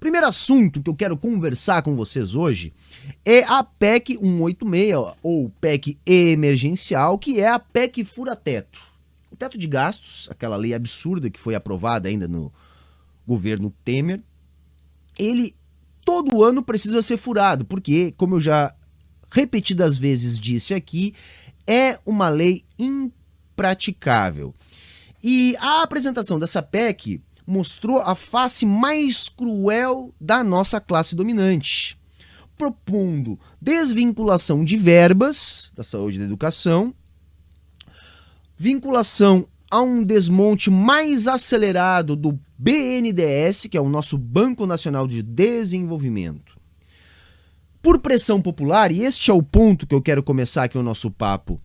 Primeiro assunto que eu quero conversar com vocês hoje é a PEC 186, ou PEC emergencial, que é a PEC fura-teto. O teto de gastos, aquela lei absurda que foi aprovada ainda no governo Temer, ele todo ano precisa ser furado, porque, como eu já repetidas vezes disse aqui, é uma lei impraticável. E a apresentação dessa PEC mostrou a face mais cruel da nossa classe dominante, propondo desvinculação de verbas da saúde e da educação, vinculação a um desmonte mais acelerado do BNDES, que é o nosso Banco Nacional de Desenvolvimento. Por pressão popular, e este é o ponto que eu quero começar aqui o nosso papo,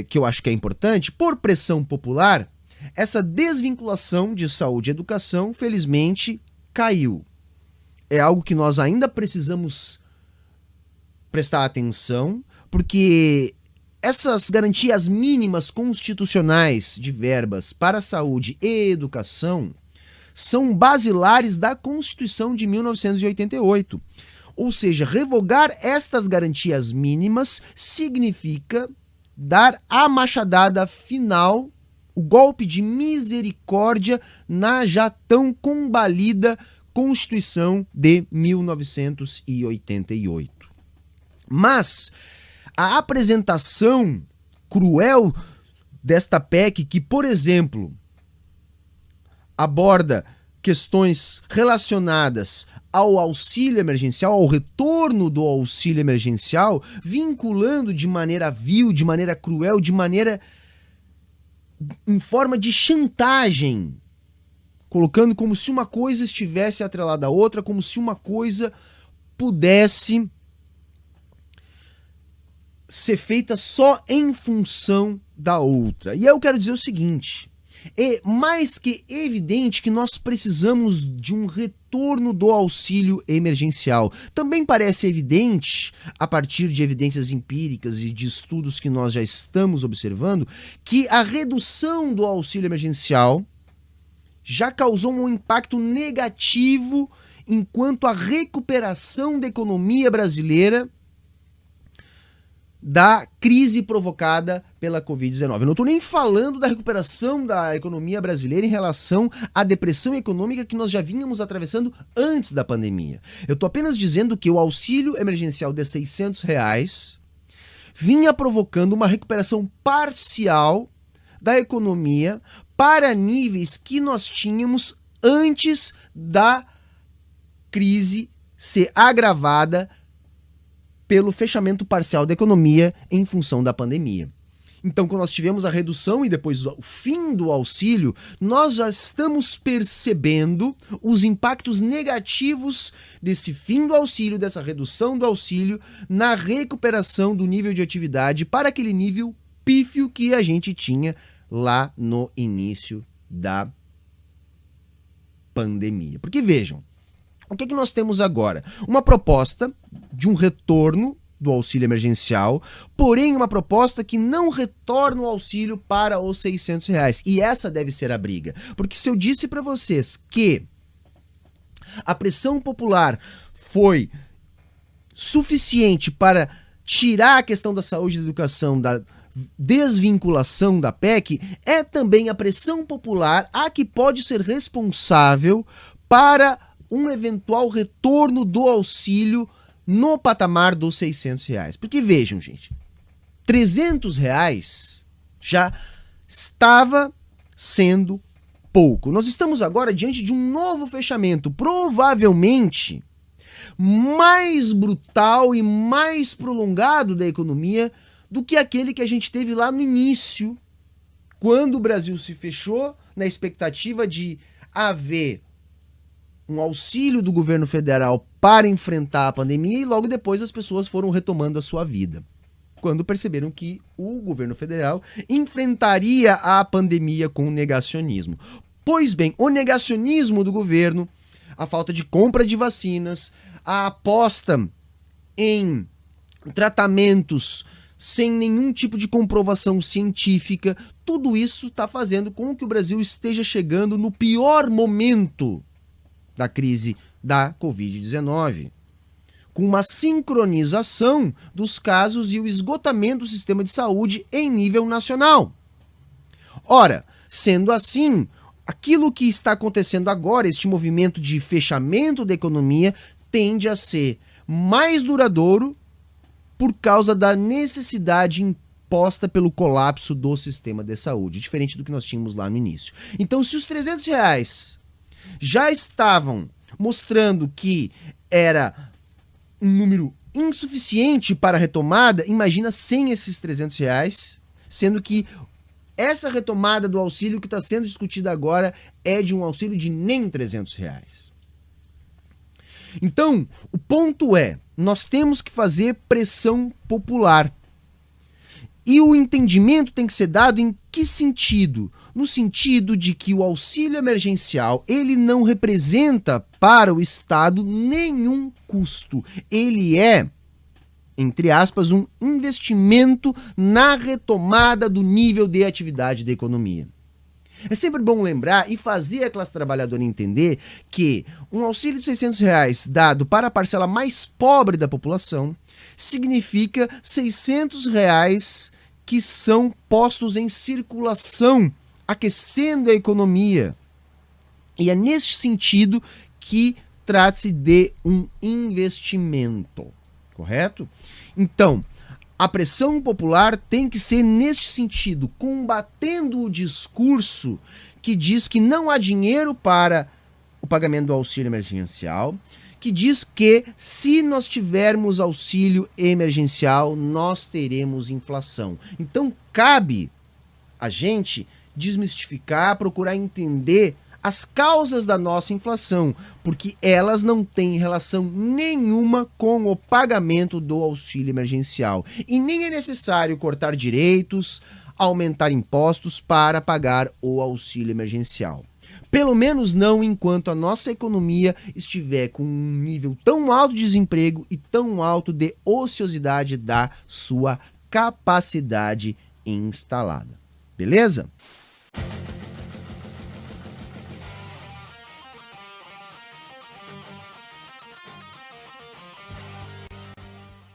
que eu acho que é importante, por pressão popular, essa desvinculação de saúde e educação, felizmente, caiu. É algo que nós ainda precisamos prestar atenção, porque essas garantias mínimas constitucionais de verbas para saúde e educação são basilares da Constituição de 1988. Ou seja, revogar estas garantias mínimas significa dar a machadada final, o golpe de misericórdia na já tão combalida Constituição de 1988. Mas a apresentação cruel desta PEC, que, por exemplo, aborda questões relacionadas ao auxílio emergencial, ao retorno do auxílio emergencial, vinculando de maneira vil, de maneira cruel, de maneira em forma de chantagem, colocando como se uma coisa estivesse atrelada à outra, como se uma coisa pudesse ser feita só em função da outra. E eu quero dizer o seguinte: é mais que evidente que nós precisamos de um retorno do auxílio emergencial. Também parece evidente, a partir de evidências empíricas e de estudos que nós já estamos observando, que a redução do auxílio emergencial já causou um impacto negativo enquanto a recuperação da economia brasileira da crise provocada pela Covid-19. Eu não estou nem falando da recuperação da economia brasileira em relação à depressão econômica que nós já vínhamos atravessando antes da pandemia. Eu estou apenas dizendo que o auxílio emergencial de R$600 vinha provocando uma recuperação parcial da economia para níveis que nós tínhamos antes da crise ser agravada pelo fechamento parcial da economia em função da pandemia. Então, quando nós tivemos a redução e depois o fim do auxílio, nós já estamos percebendo os impactos negativos desse fim do auxílio, dessa redução do auxílio, na recuperação do nível de atividade para aquele nível pífio que a gente tinha lá no início da pandemia. Porque vejam, o que nós temos agora? Uma proposta de um retorno do auxílio emergencial, porém uma proposta que não retorna o auxílio para os R$600. E essa deve ser a briga. Porque se eu disse para vocês que a pressão popular foi suficiente para tirar a questão da saúde e da educação da desvinculação da PEC, é também a pressão popular a que pode ser responsável para um eventual retorno do auxílio no patamar dos R$600. Porque vejam, gente, R$300 já estava sendo pouco. Nós estamos agora diante de um novo fechamento, provavelmente mais brutal e mais prolongado da economia do que aquele que a gente teve lá no início, quando o Brasil se fechou na expectativa de haver um auxílio do governo federal para enfrentar a pandemia, e logo depois as pessoas foram retomando a sua vida, quando perceberam que o governo federal enfrentaria a pandemia com negacionismo. Pois bem, o negacionismo do governo, a falta de compra de vacinas, a aposta em tratamentos sem nenhum tipo de comprovação científica, tudo isso está fazendo com que o Brasil esteja chegando no pior momento da crise da Covid-19, com uma sincronização dos casos e o esgotamento do sistema de saúde em nível nacional. Ora, sendo assim, aquilo que está acontecendo agora, este movimento de fechamento da economia, tende a ser mais duradouro por causa da necessidade imposta pelo colapso do sistema de saúde, diferente do que nós tínhamos lá no início. Então, se os R$300 já estavam mostrando que era um número insuficiente para a retomada, imagina sem esses R$300, sendo que essa retomada do auxílio que está sendo discutida agora é de um auxílio de nem R$300. Então, o ponto é, nós temos que fazer pressão popular. E o entendimento tem que ser dado em que sentido? No sentido de que o auxílio emergencial, ele não representa para o Estado nenhum custo. Ele é, entre aspas, um investimento na retomada do nível de atividade da economia. É sempre bom lembrar e fazer a classe trabalhadora entender que um auxílio de R$600 dado para a parcela mais pobre da população significa R$600 que são postos em circulação, aquecendo a economia. E é neste sentido que trata-se de um investimento, correto? Então, a pressão popular tem que ser neste sentido, combatendo o discurso que diz que não há dinheiro para o pagamento do auxílio emergencial, que diz que se nós tivermos auxílio emergencial, nós teremos inflação. Então, cabe a gente desmistificar, procurar entender as causas da nossa inflação, porque elas não têm relação nenhuma com o pagamento do auxílio emergencial. E nem é necessário cortar direitos, aumentar impostos para pagar o auxílio emergencial. Pelo menos não enquanto a nossa economia estiver com um nível tão alto de desemprego e tão alto de ociosidade da sua capacidade instalada. Beleza?